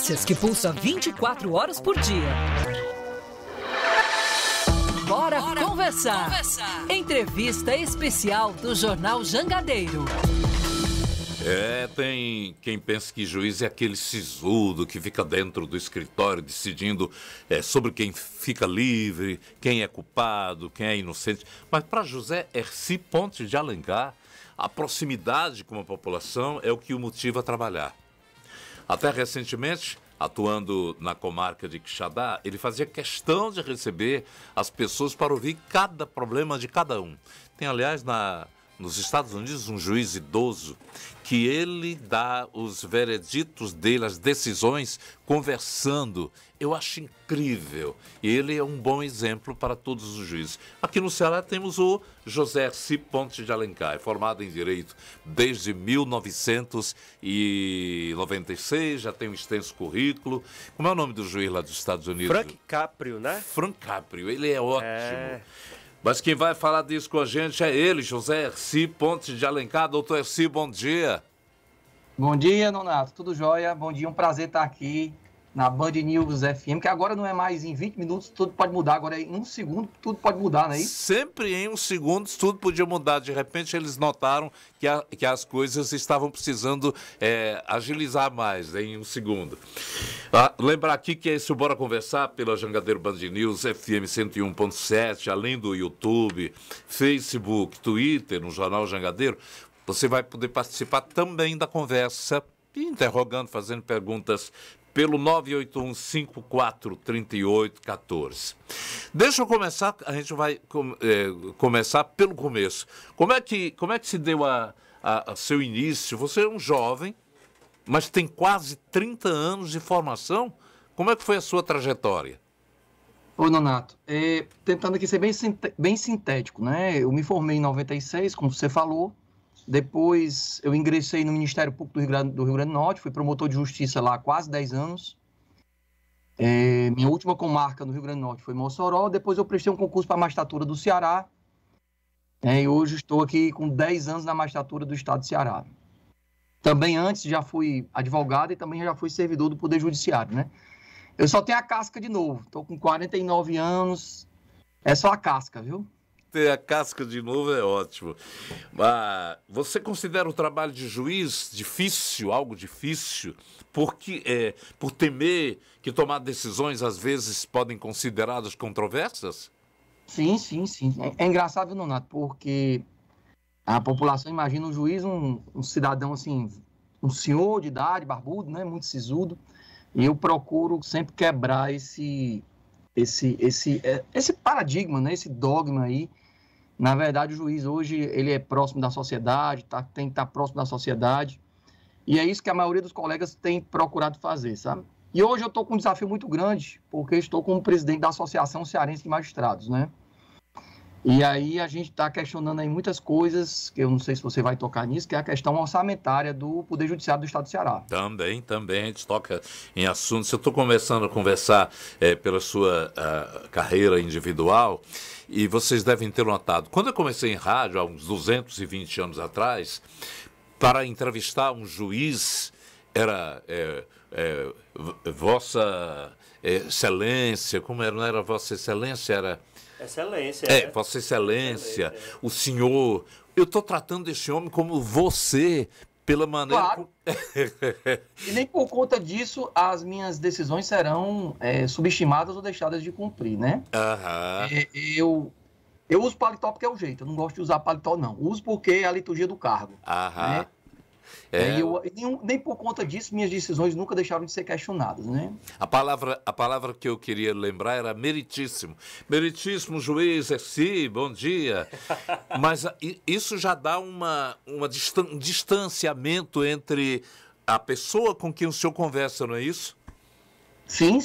notícias que pulsa 24 horas por dia. Bora conversar. Entrevista especial do Jornal Jangadeiro. Tem quem pensa que juiz é aquele sisudo que fica dentro do escritório decidindo sobre quem fica livre, quem é culpado, quem é inocente. Mas para José Hercy Pontes de Alencar, a proximidade com a população é o que o motiva a trabalhar. Até recentemente, atuando na comarca de Quixadá, ele fazia questão de receber as pessoas para ouvir cada problema de cada um. Tem, aliás, nos Estados Unidos, um juiz idoso que ele dá os vereditos dele, as decisões, conversando. Eu acho incrível. Ele é um bom exemplo para todos os juízes. Aqui no Ceará temos o José Hercy Pontes de Alencar, é formado em Direito desde 1996, já tem um extenso currículo. Como é o nome do juiz lá dos Estados Unidos? Frank Caprio, né? Frank Caprio, ele é ótimo. Mas quem vai falar disso com a gente é ele, José Hercy Pontes de Alencar. Doutor Hercy, bom dia. Bom dia, Nonato. Tudo jóia? Bom dia, um prazer estar aqui na Band News FM, que agora não é mais em 20 minutos, tudo pode mudar. Agora em um segundo, tudo pode mudar, não é isso? Sempre em um segundo, tudo podia mudar. De repente, eles notaram que as coisas estavam precisando agilizar mais em um segundo. Lembrar aqui que esse Bora Conversar pela Jangadeiro Band News FM 101.7, além do YouTube, Facebook, Twitter, no Jornal Jangadeiro, você vai poder participar também da conversa, interrogando, fazendo perguntas pelo 981-543814. Deixa eu começar, a gente vai começar pelo começo. Como é que se deu a seu início? Você é um jovem, mas tem quase 30 anos de formação. Como é que foi a sua trajetória? Ô, Nonato, tentando aqui ser bem sintético, né? Eu me formei em 96, como você falou. Depois eu ingressei no Ministério Público do Rio Grande do Norte, fui promotor de justiça lá há quase 10 anos. Minha última comarca no Rio Grande do Norte foi Mossoró. Depois eu prestei um concurso para a magistratura do Ceará. E hoje estou aqui com 10 anos na magistratura do Estado do Ceará. Também antes já fui advogado e também já fui servidor do Poder Judiciário, né? Eu só tenho a casca de novo. Estou com 49 anos. É só a casca, viu? Ter a casca de novo é ótimo. Mas você considera o trabalho de juiz difícil, algo difícil, porque, por temer que tomar decisões às vezes podem consideradas controversas? Sim, sim, sim. É engraçado, Nonato, porque a população imagina o juiz um cidadão assim, um senhor de idade, barbudo, né, muito sisudo, e eu procuro sempre quebrar esse paradigma, né, esse dogma aí. Na verdade, o juiz hoje ele é próximo da sociedade, tem que estar próximo da sociedade, e é isso que a maioria dos colegas tem procurado fazer, sabe? E hoje eu estou com um desafio muito grande, porque estou como presidente da Associação Cearense de Magistrados, né? E aí a gente está questionando aí muitas coisas, que eu não sei se você vai tocar nisso, que é a questão orçamentária do Poder Judiciário do Estado do Ceará. Também, a gente toca em assuntos. Eu estou começando a conversar pela sua carreira individual, e vocês devem ter notado. Quando eu comecei em rádio, há uns 220 anos atrás, para entrevistar um juiz, era Vossa Excelência, como era? Não era Vossa Excelência, era... Excelência. Vossa Excelência, o senhor. Eu estou tratando esse homem como você, pela maneira... Claro. E nem por conta disso as minhas decisões serão subestimadas ou deixadas de cumprir, né? Eu uso paletó porque é o jeito, eu não gosto de usar paletó, não. Uso porque é a liturgia do cargo. Né? Nem por conta disso minhas decisões nunca deixaram de ser questionadas, né? A palavra que eu queria lembrar era meritíssimo. Meritíssimo juiz Hercy, bom dia. Mas isso já dá um distanciamento entre a pessoa com quem o senhor conversa, não é isso? Sim,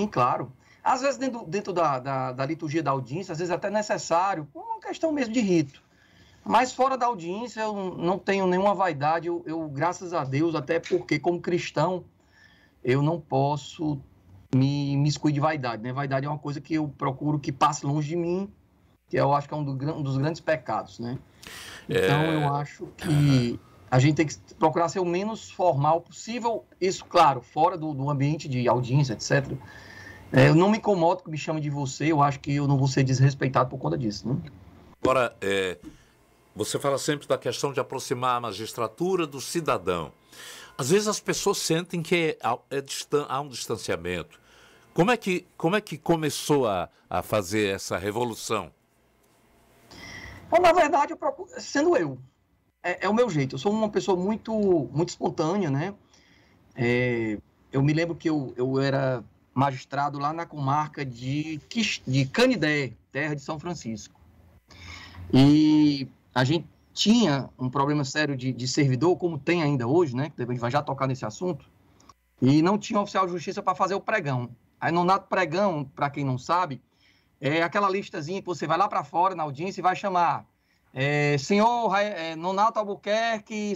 claro. Às vezes dentro da liturgia da audiência, às vezes até necessário, por uma questão mesmo de rito. Mas fora da audiência, eu não tenho nenhuma vaidade, eu, graças a Deus, até porque, como cristão, eu não posso me excluir de vaidade, né? Vaidade é uma coisa que eu procuro que passe longe de mim, que eu acho que é um dos grandes pecados, né? Então, eu acho que A gente tem que procurar ser o menos formal possível, isso, claro, fora do ambiente de audiência, etc. Eu não me incomodo que me chame de você, eu acho que eu não vou ser desrespeitado por conta disso, né? Agora, você fala sempre da questão de aproximar a magistratura do cidadão. Às vezes as pessoas sentem que há um distanciamento. Como é que começou a fazer essa revolução? Bom, na verdade, sendo eu, é o meu jeito. Eu sou uma pessoa muito, muito espontânea, né? Eu me lembro que eu era magistrado lá na comarca de Canidé, terra de São Francisco. E a gente tinha um problema sério de servidor, como tem ainda hoje, né? Que a gente vai já tocar nesse assunto. E não tinha oficial de justiça para fazer o pregão. Aí, Nonato, pregão, para quem não sabe, é aquela listazinha que você vai lá para fora na audiência e vai chamar senhor Nonato Albuquerque,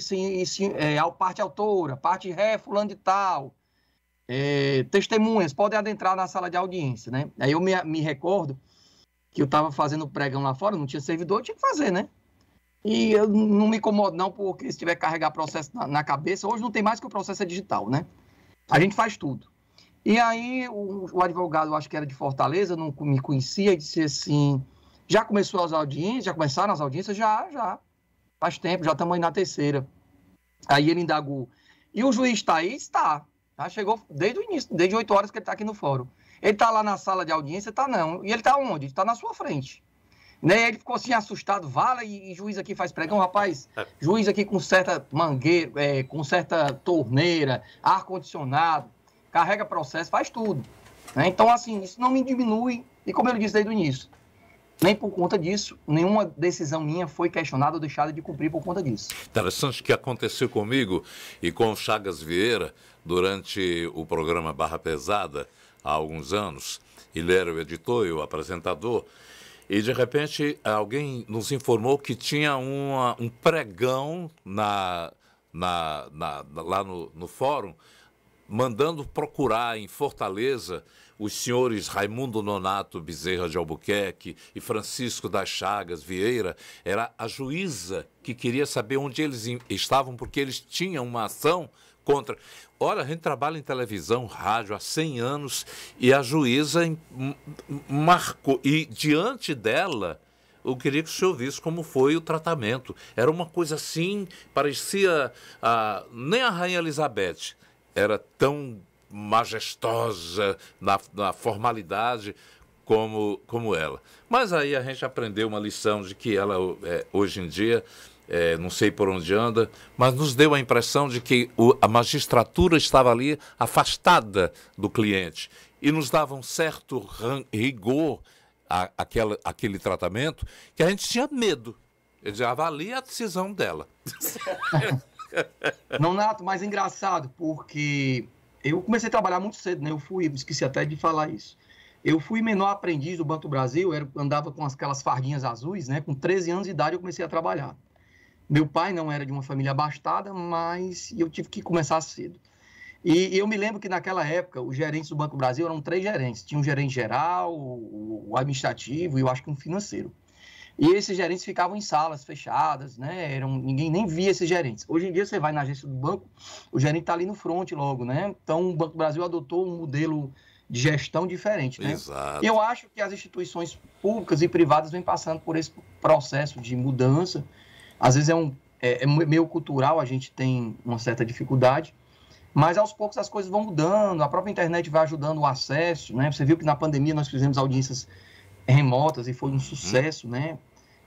parte autora, parte ré, fulano de tal, testemunhas, podem adentrar na sala de audiência, né? Aí eu me recordo que eu estava fazendo o pregão lá fora, não tinha servidor, eu tinha que fazer, né? E eu não me incomodo não, porque se tiver que carregar processo na cabeça, hoje não tem mais que o processo é digital, né? A gente faz tudo. E aí o advogado, acho que era de Fortaleza, não me conhecia, e disse assim, já começaram as audiências? Já. Faz tempo, já estamos aí na terceira. Aí ele indagou. E o juiz está aí? Está. Tá? Chegou desde o início, desde 8 horas que ele está aqui no fórum. Ele está lá na sala de audiência? Está não. E ele está onde? Está na sua frente. Né? Ele ficou assim assustado. Vala e juiz aqui faz pregão, rapaz. Juiz aqui com certa mangueira, com certa torneira, ar-condicionado, carrega processo, faz tudo. Né? Então, assim, isso não me diminui. E como eu disse desde o início, nem por conta disso, nenhuma decisão minha foi questionada ou deixada de cumprir por conta disso. Interessante que aconteceu comigo e com o Chagas Vieira durante o programa Barra Pesada, há alguns anos. Ele era o editor e o apresentador. E, de repente, alguém nos informou que tinha um pregão lá no fórum, mandando procurar em Fortaleza os senhores Raimundo Nonato Bezerra de Albuquerque e Francisco das Chagas Vieira. Era a juíza que queria saber onde eles estavam, porque eles tinham uma ação contra... Olha, a gente trabalha em televisão, rádio há 100 anos e a juíza marcou. E diante dela, eu queria que o senhor visse como foi o tratamento. Era uma coisa assim, parecia... nem a Rainha Elizabeth era tão majestosa na formalidade como ela. Mas aí a gente aprendeu uma lição de que ela, hoje em dia... não sei por onde anda, mas nos deu a impressão de que a magistratura estava ali afastada do cliente e nos dava um certo rigor aquele tratamento que a gente tinha medo. Ele dizia, avalia a decisão dela. Nonato, mas engraçado, porque eu comecei a trabalhar muito cedo, né? Esqueci até de falar isso. Eu fui menor aprendiz do Banco do Brasil, andava com aquelas fardinhas azuis, né? Com 13 anos de idade eu comecei a trabalhar. Meu pai não era de uma família abastada, mas eu tive que começar cedo. E eu me lembro que naquela época, os gerentes do Banco do Brasil eram 3 gerentes. Tinha um gerente geral, o administrativo e eu acho que um financeiro. E esses gerentes ficavam em salas fechadas, né? Ninguém nem via esses gerentes. Hoje em dia você vai na agência do banco, o gerente está ali no front logo, né? Então o Banco do Brasil adotou um modelo de gestão diferente, né? Exato. Eu acho que as instituições públicas e privadas vêm passando por esse processo de mudança. Às vezes é meio cultural, a gente tem uma certa dificuldade, mas aos poucos as coisas vão mudando, a própria internet vai ajudando o acesso, né? Você viu que na pandemia nós fizemos audiências remotas e foi um sucesso, né?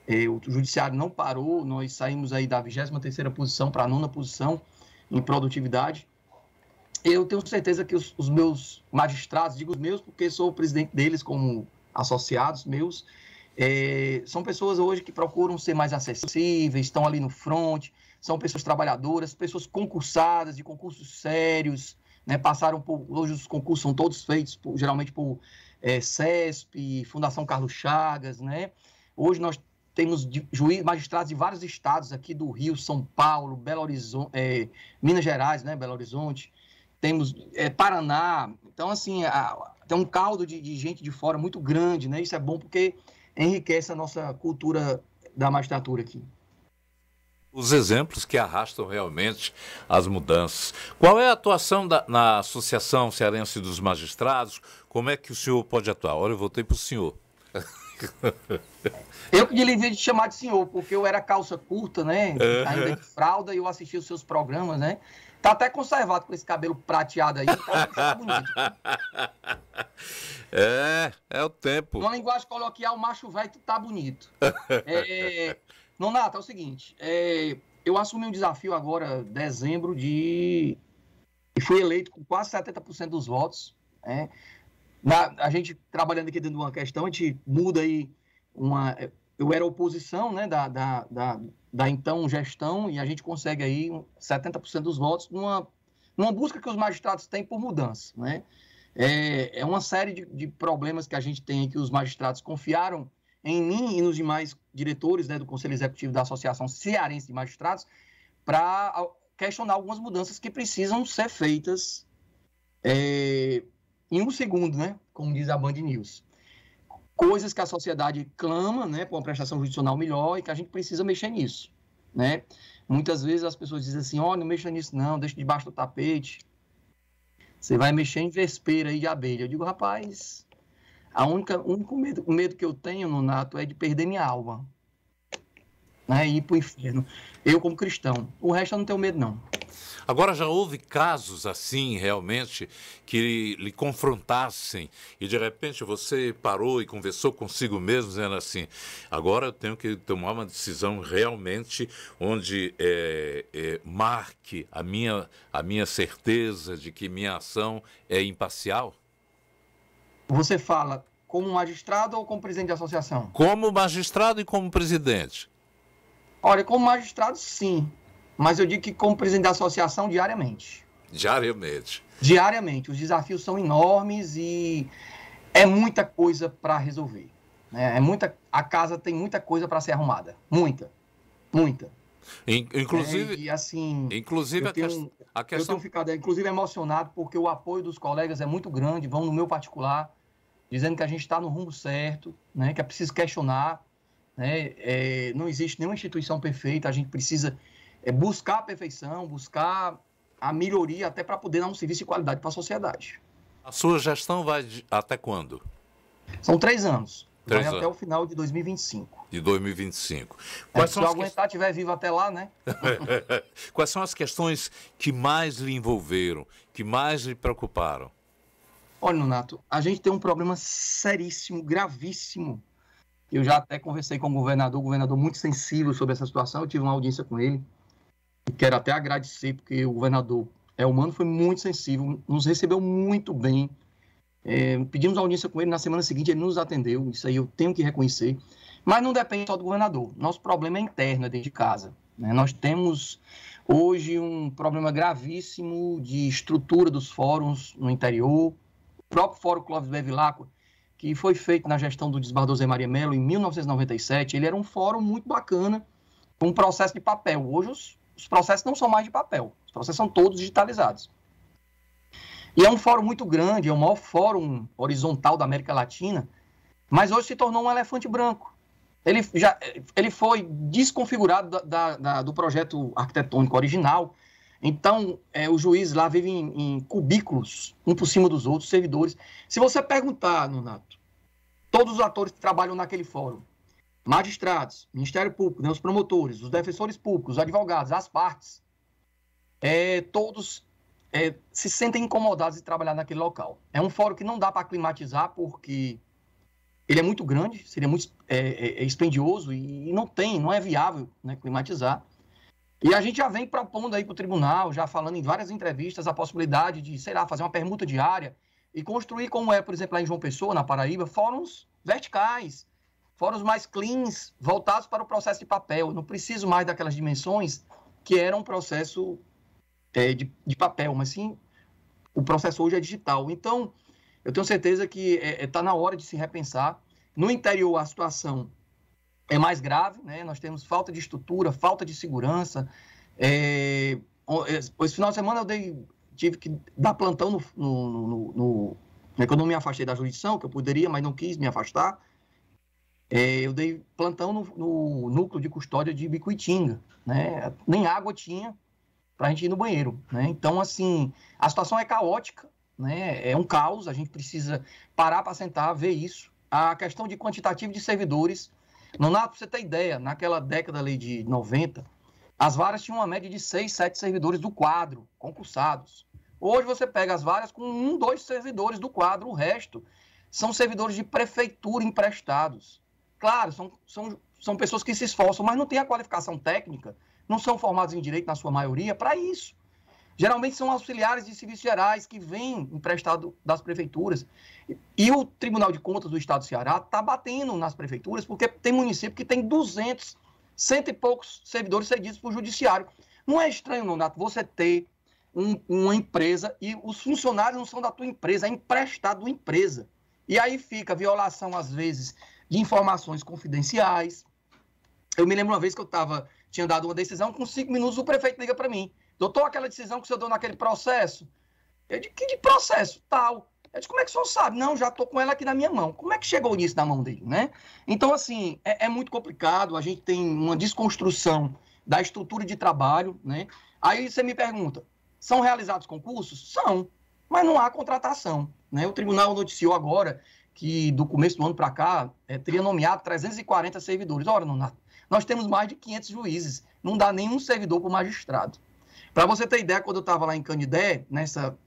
O judiciário não parou, nós saímos aí da 23ª posição para a 9ª posição em produtividade. Eu tenho certeza que os meus magistrados, digo os meus porque sou o presidente deles como associados meus, são pessoas hoje que procuram ser mais acessíveis, estão ali no front, são pessoas trabalhadoras, pessoas concursadas, de concursos sérios, né? Hoje os concursos são todos feitos geralmente por CESP, Fundação Carlos Chagas, né? Hoje nós temos magistrados de vários estados aqui do Rio, São Paulo, Belo Horizonte, Minas Gerais, né? Belo Horizonte, temos Paraná. Então, assim, tem um caldo de gente de fora muito grande, né? Isso é bom porque enriquece a nossa cultura da magistratura aqui. Os exemplos que arrastam realmente as mudanças. Qual é a atuação na Associação Cearense dos Magistrados? Como é que o senhor pode atuar? Olha, eu voltei para o senhor. Eu que devia te chamar de senhor, porque eu era calça curta, né? Ainda de fralda, e eu assistia os seus programas, né? Tá até conservado com esse cabelo prateado aí, tá bonito. É o tempo. Numa linguagem coloquial, macho velho, tu tá bonito. Nonato, é o seguinte, eu assumi um desafio agora, dezembro, e fui eleito com quase 70% dos votos, né? A gente, trabalhando aqui dentro de uma questão, a gente muda aí eu era oposição, né, da então gestão, e a gente consegue aí 70% dos votos numa busca que os magistrados têm por mudança, né? É uma série de problemas que a gente tem, que os magistrados confiaram em mim e nos demais diretores, né, do Conselho Executivo da Associação Cearense de Magistrados, para questionar algumas mudanças que precisam ser feitas em um segundo, né, como diz a Band News. Coisas que a sociedade clama, né, por uma prestação judicial melhor, e que a gente precisa mexer nisso, né? Muitas vezes as pessoas dizem assim, não mexa nisso não, deixa debaixo do tapete, você vai mexer em vespeira aí de abelha. Eu digo, rapaz, o medo que eu tenho, Nonato, é de perder minha alma, né, e ir para o inferno. Eu como cristão. O resto eu não tenho medo, não. Agora, já houve casos assim, realmente, que lhe confrontassem e, de repente, você parou e conversou consigo mesmo, dizendo assim, agora eu tenho que tomar uma decisão realmente onde marque a minha certeza de que minha ação é imparcial? Você fala como magistrado ou como presidente de associação? Como magistrado e como presidente. Olha, como magistrado, sim. Mas eu digo que como presidente da associação, diariamente. Diariamente. Diariamente. Os desafios são enormes e é muita coisa para resolver, né? A casa tem muita coisa para ser arrumada. Muita. Inclusive, e assim, inclusive a questão... Eu tenho ficado, inclusive, emocionado, porque o apoio dos colegas é muito grande, vão no meu particular, dizendo que a gente está no rumo certo, né? Que é preciso questionar, né? Não existe nenhuma instituição perfeita, a gente precisa buscar a perfeição, buscar a melhoria, até para poder dar um serviço de qualidade para a sociedade. A sua gestão vai até quando? São 3 anos. Vai até o final de 2025. De 2025. Se eu aguentar, estiver vivo até lá, né? Quais são as questões que mais lhe envolveram, que mais lhe preocuparam? Olha, Nonato, a gente tem um problema seríssimo, gravíssimo. Eu já até conversei com o governador muito sensível sobre essa situação, eu tive uma audiência com ele. E quero até agradecer, porque o governador humano, foi muito sensível, nos recebeu muito bem. Pedimos audiência com ele, na semana seguinte ele nos atendeu, isso aí eu tenho que reconhecer. Mas não depende só do governador, nosso problema é interno, é dentro de casa, né? Nós temos hoje um problema gravíssimo de estrutura dos fóruns no interior. O próprio Fórum Clóvis Bevilacqua, que foi feito na gestão do desembargador Zé Maria Mello em 1997, ele era um fórum muito bacana, com um processo de papel. Hoje os processos não são mais de papel, os processos são todos digitalizados. E é um fórum muito grande, é o maior fórum horizontal da América Latina, mas hoje se tornou um elefante branco. Ele foi desconfigurado do projeto arquitetônico original. Então, os juízes lá vivem em cubículos, um por cima dos outros, servidores. Se você perguntar, Nonato, todos os atores que trabalham naquele fórum, magistrados, Ministério Público, né, os promotores, os defensores públicos, os advogados, as partes, todos se sentem incomodados de trabalhar naquele local. É um fórum que não dá para climatizar, porque ele é muito grande, seria muito expendioso e não é viável, né, climatizar. E a gente já vem propondo aí para o tribunal, já falando em várias entrevistas, a possibilidade de, fazer uma permuta diária e construir, como por exemplo, lá em João Pessoa, na Paraíba, fóruns verticais, fóruns mais cleans, voltados para o processo de papel. Eu não preciso mais daquelas dimensões que era um processo de papel, mas sim, o processo hoje é digital. Então, eu tenho certeza que está na hora de se repensar. No interior, a situação é mais grave, né? Nós temos falta de estrutura, falta de segurança. Esse final de semana eu tive que dar plantão que eu não me afastei da jurisdição, que eu poderia, mas não quis me afastar. Eu dei plantão no núcleo de custódia de Bicuitinga, né? Nem água tinha para a gente ir no banheiro, né? Então, assim, a situação é caótica, né? É um caos, a gente precisa parar para sentar, ver isso. A questão de quantitativo de servidores, Nonato, para você ter ideia, naquela década ali de 90, as varas tinham uma média de 6, 7 servidores do quadro, concursados. Hoje você pega as varas com 1, 2 servidores do quadro, o resto são servidores de prefeitura emprestados. Claro, são pessoas que se esforçam, mas não têm a qualificação técnica, não são formados em direito na sua maioria para isso. Geralmente são auxiliares de serviços gerais que vêm emprestado das prefeituras. E o Tribunal de Contas do Estado do Ceará está batendo nas prefeituras, porque tem município que tem 200, 100 e poucos servidores cedidos para o judiciário. Não é estranho, Nonato, você ter uma empresa e os funcionários não são da tua empresa, é emprestado da empresa. E aí fica a violação, às vezes, de informações confidenciais. Eu me lembro uma vez que tinha dado uma decisão, com 5 minutos o prefeito liga para mim. Doutor, aquela decisão que o senhor deu naquele processo? Eu disse, que de processo? Tal. Eu disse, como é que o senhor sabe? Não, já estou com ela aqui na minha mão. Como é que chegou nisso na mão dele, né? Então, assim, é muito complicado. A gente tem uma desconstrução da estrutura de trabalho, né? Aí você me pergunta, são realizados concursos? São, mas não há contratação, né? O tribunal noticiou agora que do começo do ano para cá teria nomeado 340 servidores. Ora, nós temos mais de 500 juízes, não dá nenhum servidor para o magistrado. Para você ter ideia, quando eu estava lá em Canidé,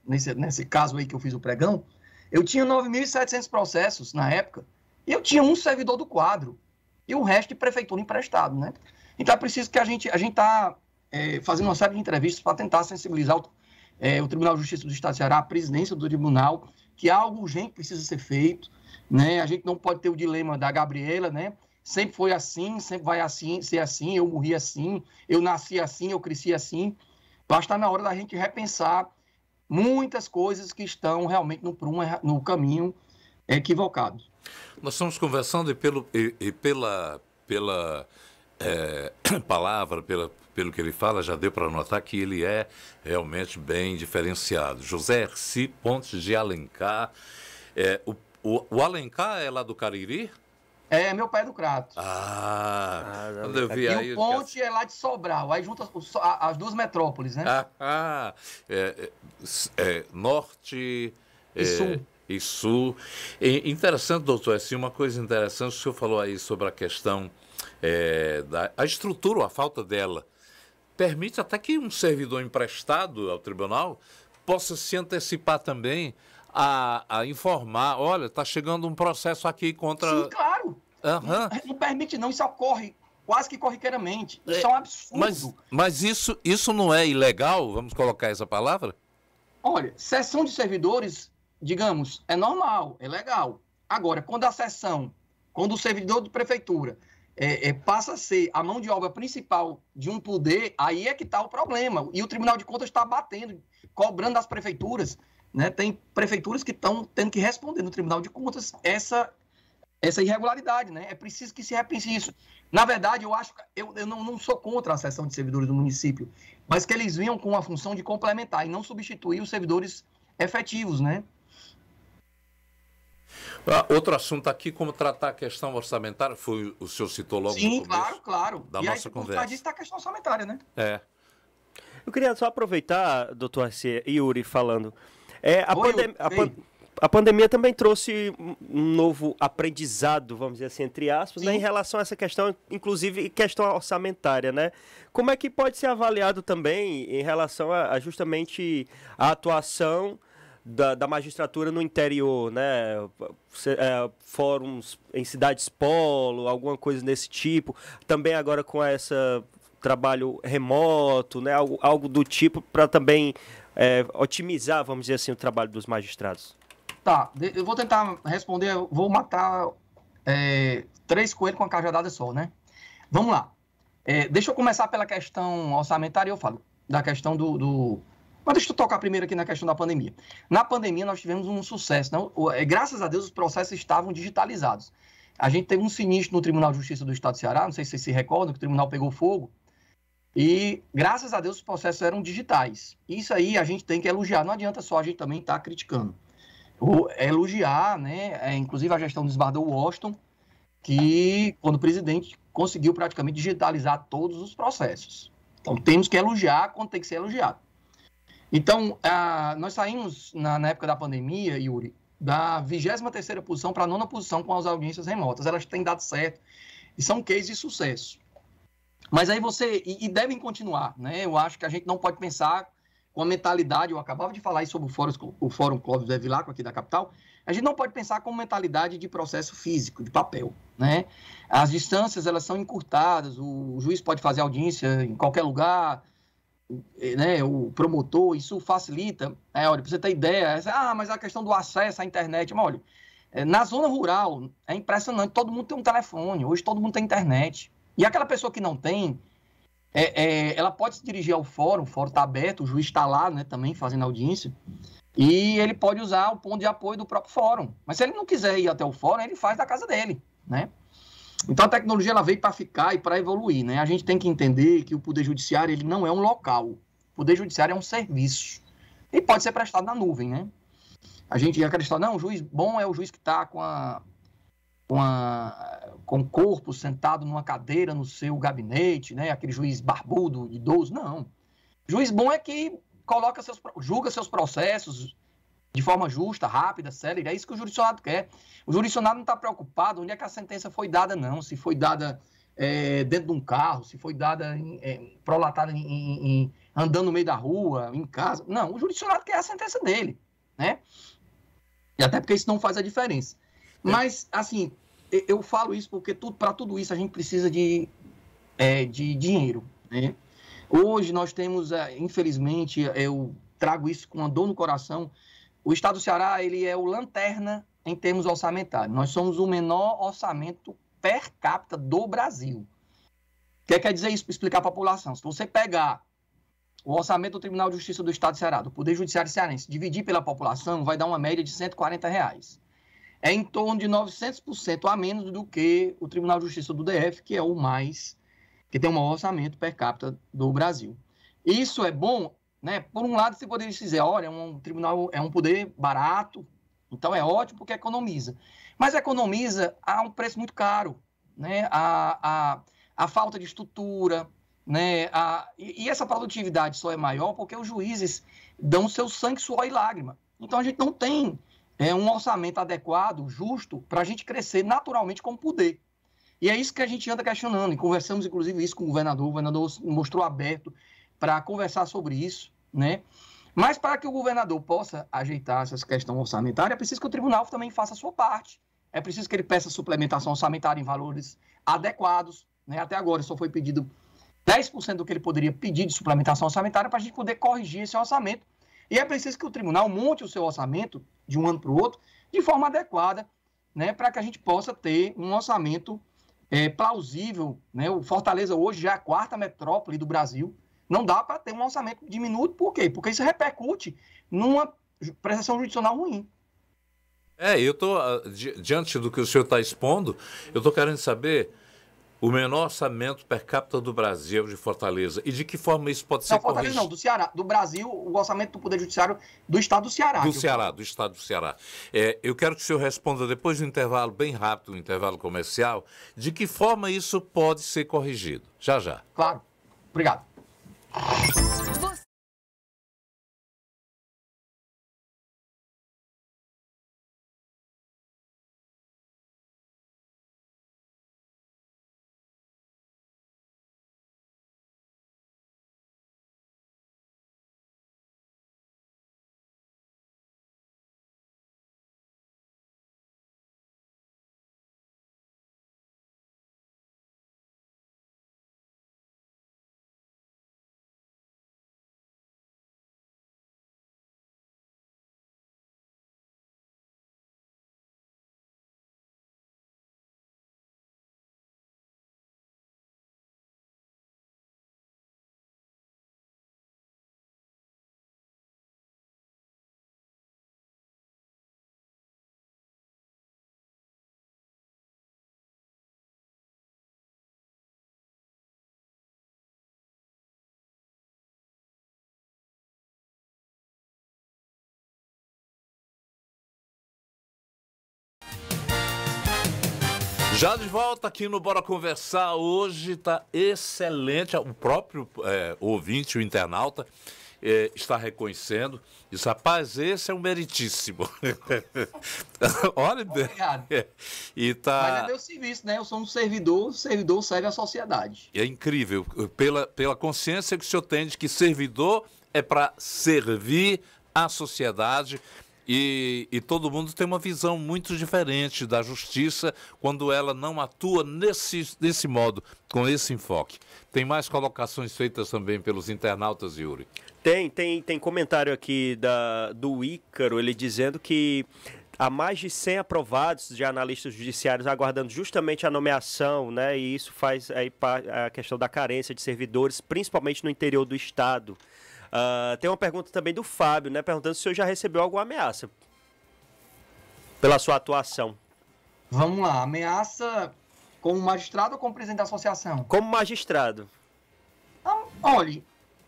nesse caso aí que eu fiz o pregão, eu tinha 9.700 processos na época, e eu tinha um servidor do quadro, e o resto de prefeitura emprestado, né? Então é preciso que a gente está fazendo uma série de entrevistas para tentar sensibilizar o Tribunal de Justiça do Estado do Ceará, a presidência do tribunal, que algo urgente precisa ser feito, né? A gente não pode ter o dilema da Gabriela, né? Sempre foi assim, sempre vai assim, ser assim, eu morri assim, eu nasci assim, eu cresci assim. Acho que está na hora da gente repensar muitas coisas que estão realmente no caminho equivocado. Nós estamos conversando pela palavra, pelo que ele fala, já deu para notar que ele é realmente bem diferenciado. José Herci Pontes de Alencar. O Alencar é lá do Cariri? É, meu pai é do Crato. Quando eu vi aí... E o Ponte é lá de Sobral, aí junta as duas metrópoles, né? Norte e Sul. Interessante, doutor, assim, uma coisa interessante, o senhor falou aí sobre a questão da estrutura, a falta dela. Permite até que um servidor emprestado ao tribunal possa se antecipar também a informar, olha, está chegando um processo aqui contra... Sim, claro. Não permite não, isso ocorre quase que corriqueiramente. Isso é um absurdo. Mas isso não é ilegal, vamos colocar essa palavra? Olha, cessão de servidores, digamos, é normal, é legal. Agora, quando o servidor de prefeitura passa a ser a mão de obra principal de um poder, aí é que está o problema. E o Tribunal de Contas está batendo, cobrando das prefeituras, né? Tem prefeituras que estão tendo que responder no Tribunal de Contas essa irregularidade, né? É preciso que se repense isso. Na verdade, eu não sou contra a cessão de servidores do município, mas que eles venham com uma função de complementar e não substituir os servidores efetivos, né? Outro assunto aqui, como tratar a questão orçamentária, foi o senhor citou logo no começo. Claro. Da nossa conversa. Por trás disso está a questão orçamentária, né? Eu queria só aproveitar, doutor Herci, Yuri falando. A pandemia também trouxe um novo aprendizado, vamos dizer assim, entre aspas, né, em relação a essa questão, inclusive questão orçamentária, né? Como é que pode ser avaliado também em relação a justamente a atuação da magistratura no interior, né? Fóruns em cidades polo, alguma coisa desse tipo, também agora com esse trabalho remoto, né? Algo do tipo para também otimizar, vamos dizer assim, o trabalho dos magistrados. Tá, eu vou tentar responder, vou matar 3 coelhos com a cajadada só, né? Vamos lá. Deixa eu começar pela questão orçamentária e eu falo da questão Mas deixa eu tocar primeiro aqui na questão da pandemia. Na pandemia nós tivemos um sucesso, né? Graças a Deus os processos estavam digitalizados. A gente teve um sinistro no Tribunal de Justiça do Estado do Ceará, não sei se vocês se recordam, que o tribunal pegou fogo, e graças a Deus os processos eram digitais. Isso aí a gente tem que elogiar, não adianta só a gente também estar criticando. Elogiar, né? Inclusive a gestão do Esbardão Washington, que, quando o presidente conseguiu praticamente digitalizar todos os processos. Então, temos que elogiar quando tem que ser elogiado. Então, nós saímos, na época da pandemia, Yuri, da 23ª posição para a 9ª posição com as audiências remotas. Elas têm dado certo e são cases de sucesso. Mas aí e devem continuar, né? Eu acho que a gente não pode pensar com a mentalidade, eu acabava de falar isso sobre o Fórum Clóvis do Evilacqua aqui da capital, a gente não pode pensar com mentalidade de processo físico, de papel, né? As distâncias, elas são encurtadas, o juiz pode fazer audiência em qualquer lugar, né? O promotor, isso facilita. Olha, para você ter ideia, mas a questão do acesso à internet, mas olha, na zona rural é impressionante, todo mundo tem um telefone, hoje todo mundo tem internet. E aquela pessoa que não tem, ela pode se dirigir ao fórum, o fórum está aberto, o juiz está lá, né, também fazendo audiência, e ele pode usar o ponto de apoio do próprio fórum. Mas se ele não quiser ir até o fórum, ele faz da casa dele, né? Então a tecnologia ela veio para ficar e para evoluir, né? A gente tem que entender que o Poder Judiciário ele não é um local. O Poder Judiciário é um serviço. E pode ser prestado na nuvem, né? A gente ia acreditar, não, o juiz bom é o juiz que está com o corpo sentado numa cadeira no seu gabinete, né? Aquele juiz barbudo, idoso. Não. Juiz bom é que julga seus processos de forma justa, rápida, célere. É isso que o jurisdicionado quer. O jurisdicionado não está preocupado onde é que a sentença foi dada, não. Se foi dada dentro de um carro, se foi dada prolatada andando no meio da rua, em casa. Não, o jurisdicionado quer a sentença dele, né? E até porque isso não faz a diferença. Mas, assim, eu falo isso porque para tudo isso a gente precisa de dinheiro, né? Hoje nós temos, infelizmente, eu trago isso com uma dor no coração, o Estado do Ceará ele é o lanterna em termos orçamentários. Nós somos o menor orçamento per capita do Brasil. O que quer dizer isso para explicar à população? Se você pegar o orçamento do Tribunal de Justiça do Estado do Ceará, do Poder Judiciário Cearense, dividir pela população, vai dar uma média de R$140. É em torno de 900% a menos do que o Tribunal de Justiça do DF, que é o que tem o maior orçamento per capita do Brasil. Isso é bom, né? Por um lado, você poderia dizer, olha, um tribunal é um poder barato, então é ótimo porque economiza. Mas economiza a um preço muito caro, né? A falta de estrutura, né? E essa produtividade só é maior porque os juízes dão seu sangue, suor e lágrima. Então a gente não tem um orçamento adequado, justo, para a gente crescer naturalmente como poder. E é isso que a gente anda questionando, e conversamos, inclusive, isso com o governador mostrou aberto para conversar sobre isso, né? Mas para que o governador possa ajeitar essa questão orçamentária, é preciso que o tribunal também faça a sua parte. É preciso que ele peça suplementação orçamentária em valores adequados, né? Até agora só foi pedido 10% do que ele poderia pedir de suplementação orçamentária para a gente poder corrigir esse orçamento. E é preciso que o tribunal monte o seu orçamento de um ano para o outro de forma adequada, né? Para que a gente possa ter um orçamento plausível, né? O Fortaleza hoje já é a 4ª metrópole do Brasil. Não dá para ter um orçamento diminuto, por quê? Porque isso repercute numa prestação jurisdicional ruim. Eu estou, diante do que o senhor está expondo, eu estou querendo saber o menor orçamento per capita do Brasil, de Fortaleza, e de que forma isso pode ser corrigido? Fortaleza não, do Ceará. Do Brasil, o orçamento do Poder Judiciário do Estado do Ceará. Do Estado do Ceará. Eu quero que o senhor responda, depois do intervalo, bem rápido, um intervalo comercial, de que forma isso pode ser corrigido. Já, já. Claro. Obrigado. Já de volta aqui no Bora Conversar, hoje está excelente, o próprio ouvinte, o internauta, está reconhecendo, diz, rapaz, esse é um meritíssimo. Olha, obrigado. E tá... Mas é meu serviço, né? Eu sou um servidor, o servidor serve a sociedade. É incrível, pela consciência que o senhor tem de que servidor é para servir a sociedade. E todo mundo tem uma visão muito diferente da justiça quando ela não atua nesse modo, com esse enfoque. Tem mais colocações feitas também pelos internautas, Yuri? Tem comentário aqui do Ícaro, ele dizendo que há mais de 100 aprovados de analistas judiciários aguardando justamente a nomeação, né? E isso faz aí a questão da carência de servidores, principalmente no interior do estado. Tem uma pergunta também do Fábio, né? Perguntando se o senhor já recebeu alguma ameaça pela sua atuação. Vamos lá, ameaça como magistrado ou como presidente da associação? Como magistrado. Olha,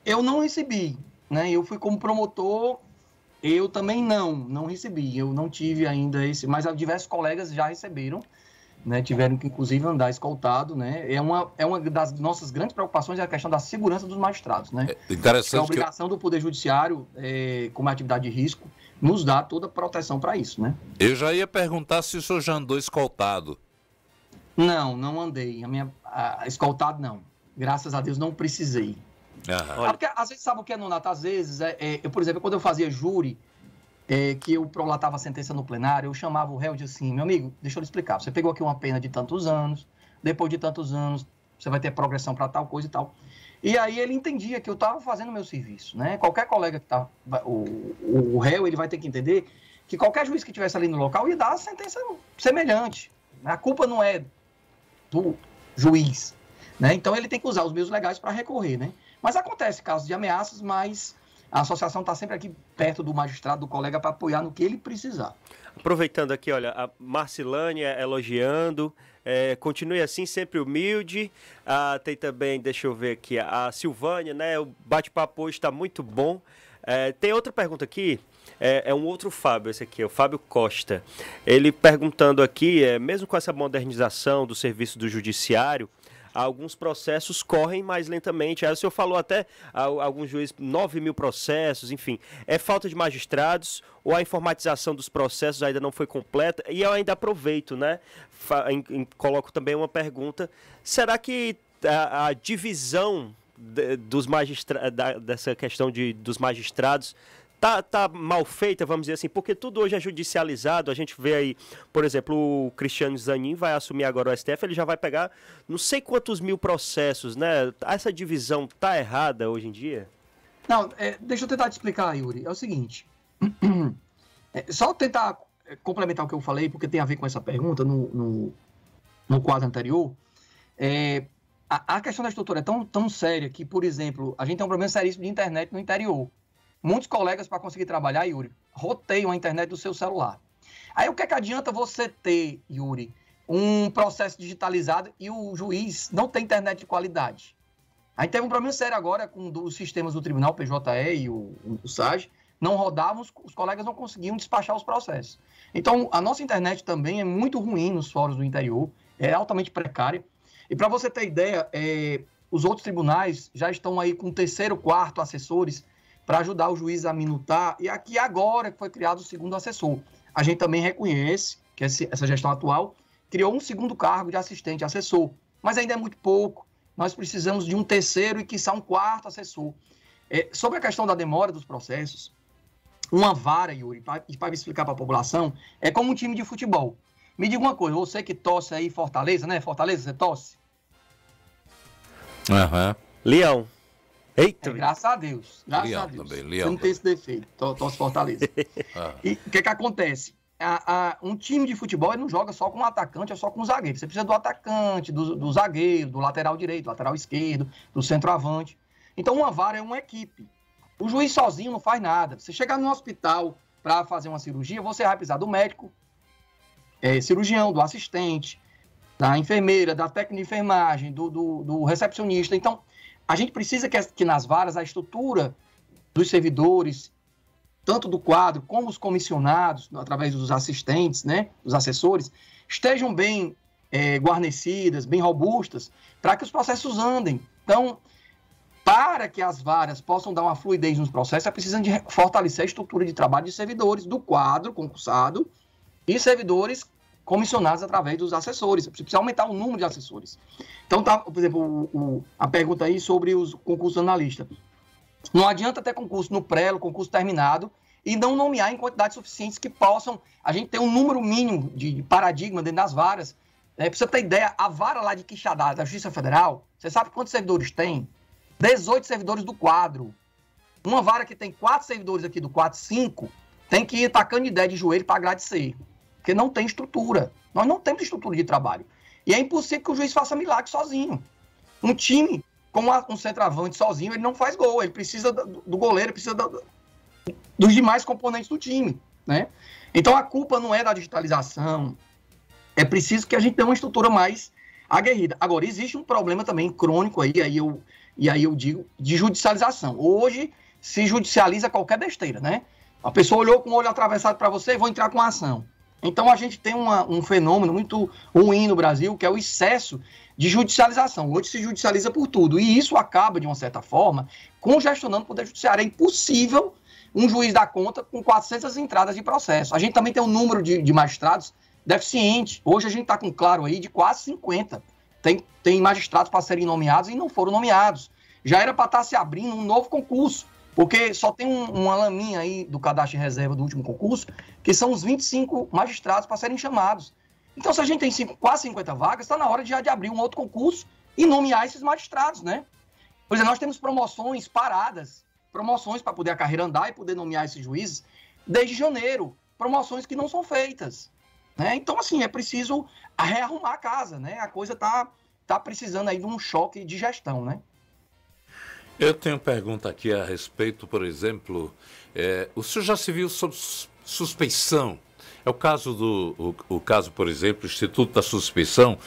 eu não recebi, né? Eu fui como promotor, eu também não recebi. Eu não tive ainda esse, mas diversos colegas já receberam, né? Tiveram que, inclusive, andar escoltado, né? É uma das nossas grandes preocupações é a questão da segurança dos magistrados, né? Interessante. A obrigação do Poder Judiciário, como atividade de risco, nos dá toda a proteção para isso, né? Eu já ia perguntar se o senhor já andou escoltado. Não andei. Escoltado, não. Graças a Deus, não precisei. Porque, às vezes, sabe o que é, Nonato? Às vezes, eu, por exemplo, quando eu fazia júri, que eu prolatava a sentença no plenário, eu chamava o réu de assim, meu amigo, deixa eu lhe explicar, você pegou aqui uma pena de tantos anos, depois de tantos anos, você vai ter progressão para tal coisa e tal. E aí ele entendia que eu estava fazendo o meu serviço, né? Qualquer colega que tá, o réu, ele vai ter que entender que qualquer juiz que estivesse ali no local ia dar a sentença semelhante. A culpa não é do juiz, né? Então ele tem que usar os meios legais para recorrer, né? Mas acontece casos de ameaças, mas a associação está sempre aqui perto do magistrado, do colega, para apoiar no que ele precisar. Aproveitando aqui, olha, a Marcilânia elogiando, continue assim, sempre humilde. Tem também, deixa eu ver aqui, a Silvânia, né? O bate-papo hoje está muito bom. Tem outra pergunta aqui, é um outro Fábio, esse aqui, é o Fábio Costa. Ele perguntando aqui, mesmo com essa modernização do serviço do judiciário, alguns processos correm mais lentamente. Aí o senhor falou até, alguns juízes, 9 mil processos, enfim. É falta de magistrados ou a informatização dos processos ainda não foi completa? E eu ainda aproveito, né? Coloco também uma pergunta. Será que a divisão dos dessa questão dos magistrados tá mal feita, vamos dizer assim, porque tudo hoje é judicializado. A gente vê aí, por exemplo, o Cristiano Zanin vai assumir agora o STF, ele já vai pegar não sei quantos mil processos, né? Essa divisão tá errada hoje em dia? Não, deixa eu tentar te explicar, Yuri. É o seguinte, só tentar complementar o que eu falei, porque tem a ver com essa pergunta no quadro anterior. A questão da estrutura é tão séria que, por exemplo, a gente tem um problema seríssimo de internet no interior. Muitos colegas, para conseguir trabalhar, Yuri, roteiam a internet do seu celular. Aí o que é que adianta você ter, Yuri, um processo digitalizado e o juiz não tem internet de qualidade? Aí teve um problema sério agora com os sistemas do tribunal, o PJE e o SAG, não rodavam, os colegas não conseguiam despachar os processos. Então, a nossa internet também é muito ruim nos fóruns do interior, é altamente precária. E para você ter ideia, os outros tribunais já estão aí com 3º, 4º assessores para ajudar o juiz a minutar, e aqui agora que foi criado o 2º assessor. A gente também reconhece que essa gestão atual criou um 2º cargo de assistente assessor, mas ainda é muito pouco. Nós precisamos de um 3º e, quiçá, um 4º assessor. Sobre a questão da demora dos processos, uma vara, Yuri, para explicar para a população, é como um time de futebol. Me diga uma coisa, você que torce aí Fortaleza, né? Fortaleza, você torce? Aham. Leão. Eita! Graças a Deus. Graças a Deus. Também, Leão. Você não tem esse defeito. Torce Fortaleza. E o que acontece? Um time de futebol ele não joga só com um atacante ou só com um zagueiro. Você precisa do atacante, do zagueiro, do lateral direito, do lateral esquerdo, do centroavante. Então, uma vara é uma equipe. O juiz sozinho não faz nada. Você chegar no hospital para fazer uma cirurgia, você vai precisar do médico, cirurgião, do assistente, da enfermeira, da técnica de enfermagem, do recepcionista. Então, a gente precisa que nas varas a estrutura dos servidores, tanto do quadro como os comissionados, através dos assistentes, né, dos assessores, estejam bem guarnecidas, bem robustas, para que os processos andem. Então, para que as varas possam dar uma fluidez nos processos, é preciso de fortalecer a estrutura de trabalho de servidores do quadro concursado e servidores comissionados através dos assessores. Precisa aumentar o número de assessores. Então, por exemplo, a pergunta aí sobre os concursos analistas. Não adianta ter concurso no pré, concurso terminado, e não nomear em quantidades suficientes que possam... A gente ter um número mínimo de paradigma dentro das varas. Pra você ter ideia, a vara lá de Quixadá, da Justiça Federal, você sabe quantos servidores tem? 18 servidores do quadro. Uma vara que tem 4 servidores aqui do quadro, 5, tem que ir tacando ideia de joelho para agradecer. Porque não tem estrutura. Nós não temos estrutura de trabalho. E é impossível que o juiz faça milagre sozinho. Um time com um centroavante sozinho, ele não faz gol. Ele precisa do goleiro, ele precisa dos demais componentes do time, né? Então a culpa não é da digitalização. É preciso que a gente tenha uma estrutura mais aguerrida. Agora, existe um problema também crônico aí eu digo, de judicialização. Hoje se judicializa qualquer besteira, né? A pessoa olhou com o olho atravessado para você, vou entrar com a ação. Então a gente tem um fenômeno muito ruim no Brasil, que é o excesso de judicialização. Hoje se judicializa por tudo. E isso acaba, de uma certa forma, congestionando o Poder Judiciário. É impossível um juiz dar conta com 400 entradas de processo. A gente também tem um número de magistrados deficiente. Hoje a gente está com claro aí de quase 50. Tem magistrados para serem nomeados e não foram nomeados. Já era para estar se abrindo um novo concurso, porque só tem uma laminha aí do cadastro de reserva do último concurso, que são os 25 magistrados para serem chamados. Então, se a gente tem quase 50 vagas, está na hora de abrir um outro concurso e nomear esses magistrados, né? Por exemplo, nós temos promoções paradas, promoções para poder a carreira andar e poder nomear esses juízes desde janeiro, promoções que não são feitas, né? Então, assim, é preciso rearrumar a casa, né? A coisa tá precisando aí de um choque de gestão, né? Eu tenho pergunta aqui a respeito, por exemplo, o senhor já se viu sob suspeição? É o caso, por exemplo, o Instituto da Suspeição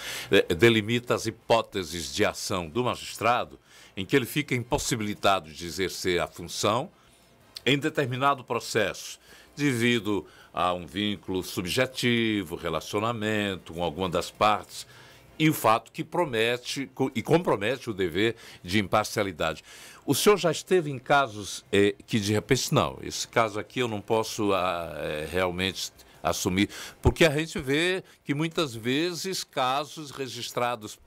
delimita as hipóteses de ação do magistrado em que ele fica impossibilitado de exercer a função em determinado processo, devido a um vínculo subjetivo, relacionamento com alguma das partes, e o fato que compromete o dever de imparcialidade. O senhor já esteve em casos que, de repente, não, esse caso aqui eu não posso realmente assumir, porque a gente vê que muitas vezes casos registrados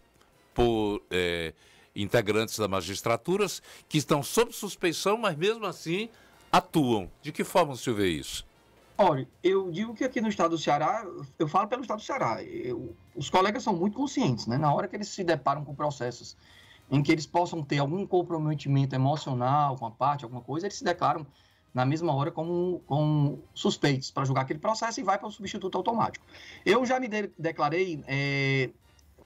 por integrantes da magistratura que estão sob suspeição, mas mesmo assim atuam. De que forma o senhor vê isso? Olha, eu digo que aqui no estado do Ceará, eu falo pelo estado do Ceará, os colegas são muito conscientes, né? Na hora que eles se deparam com processos em que eles possam ter algum comprometimento emocional com a parte, alguma coisa, eles se declaram na mesma hora como suspeitos para julgar aquele processo e vai para o substituto automático. Eu já me declarei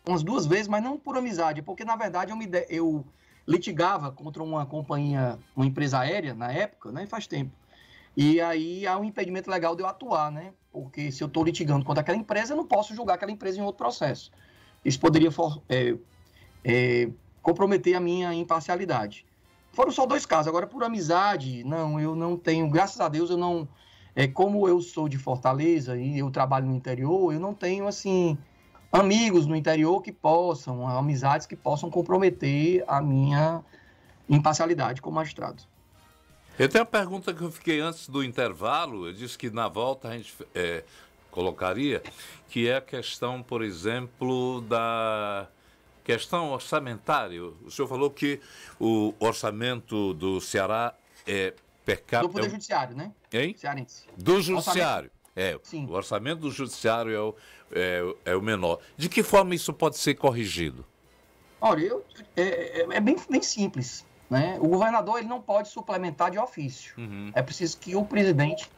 umas 2 vezes, mas não por amizade, porque na verdade eu litigava contra uma companhia, uma empresa aérea na época, né? Faz tempo. E aí há um impedimento legal de eu atuar, né? Porque se eu estou litigando contra aquela empresa, eu não posso julgar aquela empresa em outro processo. Isso poderia comprometer a minha imparcialidade. Foram só 2 casos. Agora, por amizade, não, eu não tenho, graças a Deus, eu não... como eu sou de Fortaleza e eu trabalho no interior, eu não tenho, assim, amigos no interior que possam, amizades que possam comprometer a minha imparcialidade como magistrado. Eu tenho uma pergunta que eu fiquei antes do intervalo, eu disse que na volta a gente colocaria, que é a questão, por exemplo, da questão orçamentária. O senhor falou que o orçamento do Ceará é per capita... Do Poder Judiciário, né? Hein? Cearense. Do Judiciário. Sim. O orçamento do Judiciário é o menor. De que forma isso pode ser corrigido? Olha, é bem simples. Né? O governador ele não pode suplementar de ofício. Uhum. É preciso que o presidente,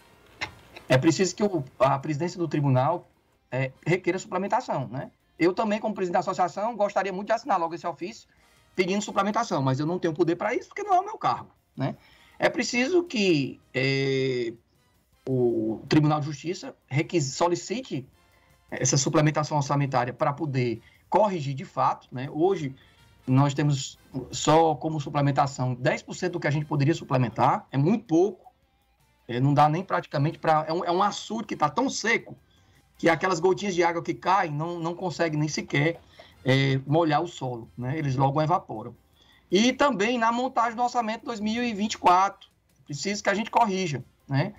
a presidência do tribunal requeira suplementação. Né? Eu também, como presidente da associação, gostaria muito de assinar logo esse ofício pedindo suplementação, mas eu não tenho poder para isso porque não é o meu cargo. Né? É preciso que o Tribunal de Justiça solicite essa suplementação orçamentária para poder corrigir de fato. Né? Hoje, nós temos só como suplementação 10% do que a gente poderia suplementar, é muito pouco, não dá nem praticamente para... É um açude que está tão seco que aquelas gotinhas de água que caem não conseguem nem sequer molhar o solo, né? Eles logo evaporam. E também na montagem do orçamento 2024, preciso que a gente corrija, né?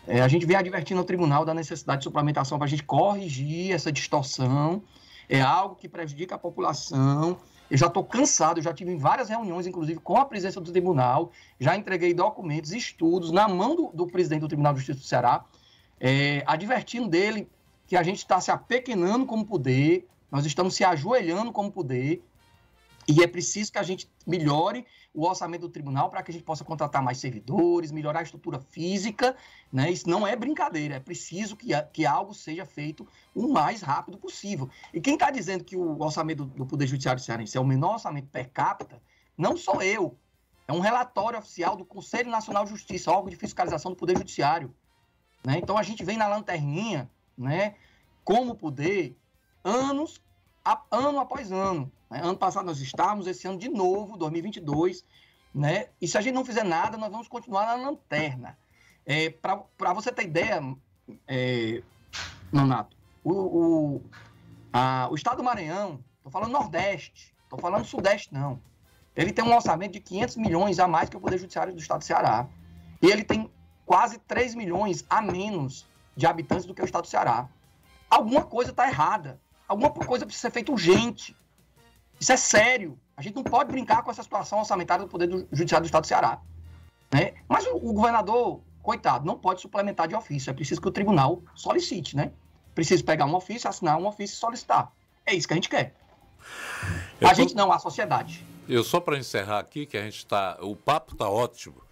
A gente vem advertindo ao tribunal da necessidade de suplementação para a gente corrigir essa distorção. É algo que prejudica a população. Eu já estou cansado, eu já tive várias reuniões, inclusive com a presença do tribunal, já entreguei documentos, estudos na mão do presidente do Tribunal de Justiça do Ceará, advertindo dele que a gente está se apequenando como poder, nós estamos se ajoelhando como poder, e é preciso que a gente melhore o orçamento do tribunal para que a gente possa contratar mais servidores, melhorar a estrutura física, né? Isso não é brincadeira, é preciso que algo seja feito o mais rápido possível. E quem está dizendo que o orçamento do Poder Judiciário cearense é o menor orçamento per capita, não sou eu. É um relatório oficial do Conselho Nacional de Justiça, órgão de fiscalização do Poder Judiciário, né? Então a gente vem na lanterninha, né, como poder, ano após ano. Ano passado nós estávamos, esse ano de novo, 2022, né? E se a gente não fizer nada, nós vamos continuar na lanterna. Para você ter ideia, Nonato, o estado do Maranhão, estou falando Nordeste, estou falando Sudeste, não. Ele tem um orçamento de 500 milhões a mais que o Poder Judiciário do estado do Ceará. E ele tem quase 3 milhões a menos de habitantes do que o estado do Ceará. Alguma coisa está errada. Alguma coisa precisa ser feita urgente. Isso é sério. A gente não pode brincar com essa situação orçamentária do Poder Judiciário do Estado do Ceará, né? Mas o governador, coitado, não pode suplementar de ofício. É preciso que o tribunal solicite, né? Preciso pegar um ofício, assinar um ofício e solicitar. É isso que a gente quer. Gente não, a sociedade. Eu só para encerrar aqui, que a gente está... O papo está ótimo.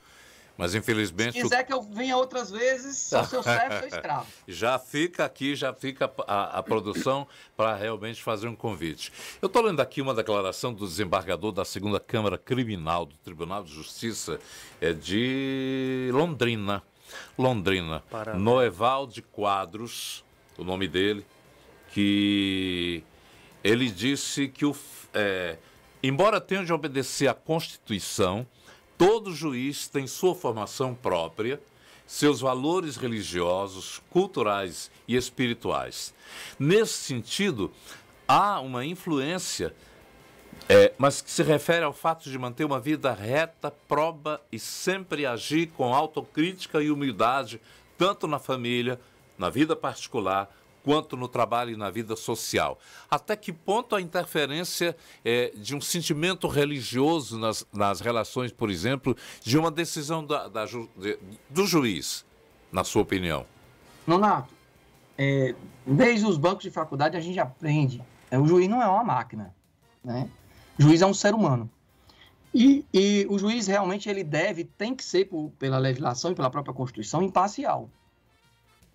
Mas, infelizmente... Se quiser que eu venha outras vezes, sou seu servo, seu escravo. Já fica aqui, já fica a produção para realmente fazer um convite. Eu estou lendo aqui uma declaração do desembargador da 2ª Câmara Criminal do Tribunal de Justiça de Londrina. Noeval de Quadros, o nome dele, que ele disse que, embora tenha de obedecer à Constituição, todo juiz tem sua formação própria, seus valores religiosos, culturais e espirituais. Nesse sentido, há uma influência, mas que se refere ao fato de manter uma vida reta, proba e sempre agir com autocrítica e humildade, tanto na família, na vida particular, quanto no trabalho e na vida social. Até que ponto a interferência de um sentimento religioso nas relações, por exemplo, de uma decisão do juiz, na sua opinião? Nonato, desde os bancos de faculdade a gente aprende, o juiz não é uma máquina, né? O juiz é um ser humano. E o juiz realmente tem que ser, pela legislação e pela própria Constituição, imparcial.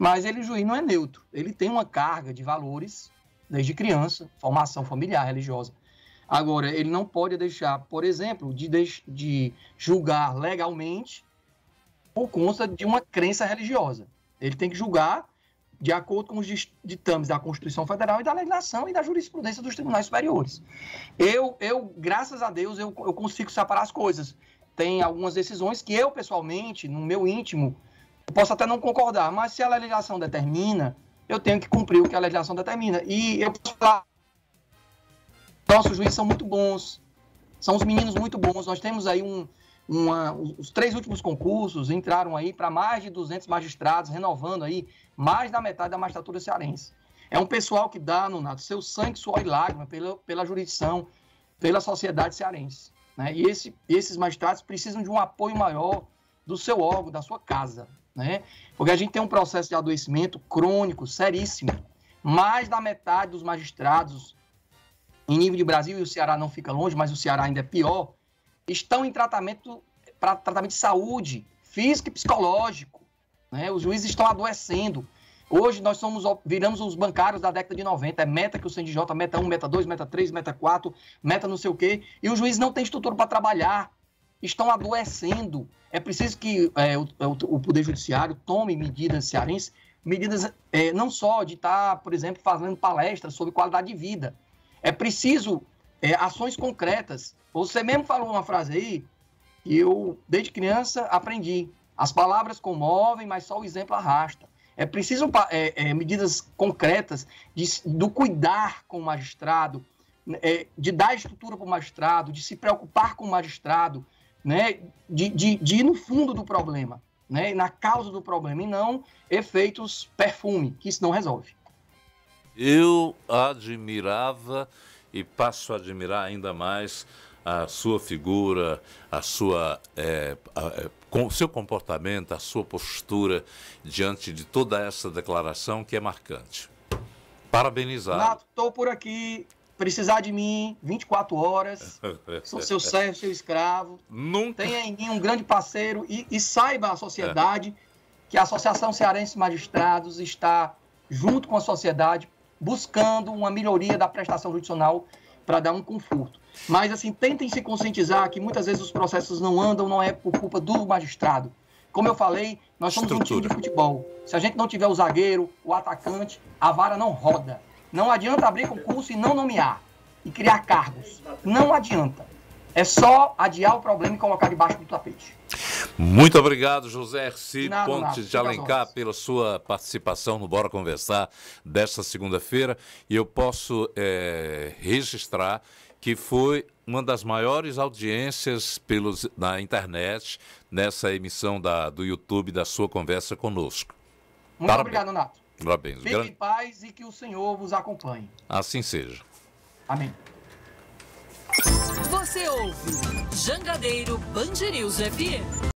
Mas o juiz não é neutro. Ele tem uma carga de valores desde criança, formação familiar, religiosa. Agora, ele não pode deixar, por exemplo, de julgar legalmente por conta de uma crença religiosa. Ele tem que julgar de acordo com os ditames da Constituição Federal e da legislação e da jurisprudência dos tribunais superiores. Graças a Deus, eu consigo separar as coisas. Tem algumas decisões que eu, pessoalmente, no meu íntimo, eu posso até não concordar, mas se a legislação determina, eu tenho que cumprir o que a legislação determina. E eu posso falar, nossos juízes são muito bons, são os meninos muito bons. Nós temos aí os 3 últimos concursos, entraram aí para mais de 200 magistrados, renovando aí mais da metade da magistratura cearense. É um pessoal que dá, Nonato, seu sangue, suor e lágrima pela jurisdição, pela sociedade cearense, né? E esses magistrados precisam de um apoio maior do seu órgão, da sua casa, né? Porque a gente tem um processo de adoecimento crônico, seríssimo. Mais da metade dos magistrados, em nível de Brasil, e o Ceará não fica longe, mas o Ceará ainda é pior, estão em tratamento de saúde físico e psicológico, né? Os juízes estão adoecendo. Hoje nós viramos os bancários da década de 90, meta que o CNJ, meta 1, meta 2, meta 3, meta 4, meta não sei o quê, e os juízes não têm estrutura para trabalhar, estão adoecendo. É preciso que o Poder Judiciário tome medidas cearenses, medidas não só de estar, por exemplo, fazendo palestras sobre qualidade de vida. É preciso ações concretas. Você mesmo falou uma frase aí que eu, desde criança, aprendi. As palavras comovem, mas só o exemplo arrasta. É preciso medidas concretas do cuidar com o magistrado, de dar estrutura para o magistrado, de se preocupar com o magistrado, né, de ir no fundo do problema, né, na causa do problema, e não efeitos perfume, que isso não resolve. Eu admirava e passo a admirar ainda mais a sua figura, o seu comportamento, a sua postura diante de toda essa declaração que é marcante. Parabenizar. Renato, estou por aqui, precisar de mim, 24 horas, sou seu servo, seu escravo. Nunca. Tenha em mim um grande parceiro e saiba a sociedade que a Associação Cearense de Magistrados está junto com a sociedade buscando uma melhoria da prestação judicional para dar um conforto. Mas, assim, tentem se conscientizar que muitas vezes os processos não andam, não é por culpa do magistrado. Como eu falei, nós somos um time de futebol. Se a gente não tiver o zagueiro, o atacante, a vara não roda. Não adianta abrir concurso e não nomear. E criar cargos. Não adianta. É só adiar o problema e colocar debaixo do tapete. Muito obrigado, José Herci Nada, Pontes de Alencar, pela sua participação no Bora Conversar desta segunda-feira. E eu posso registrar que foi uma das maiores audiências na internet, nessa emissão do YouTube da sua conversa conosco. Muito obrigado, Nato. Parabéns. Fique em paz e que o Senhor vos acompanhe. Assim seja. Amém. Você ouve Jangadeiro Band News FM.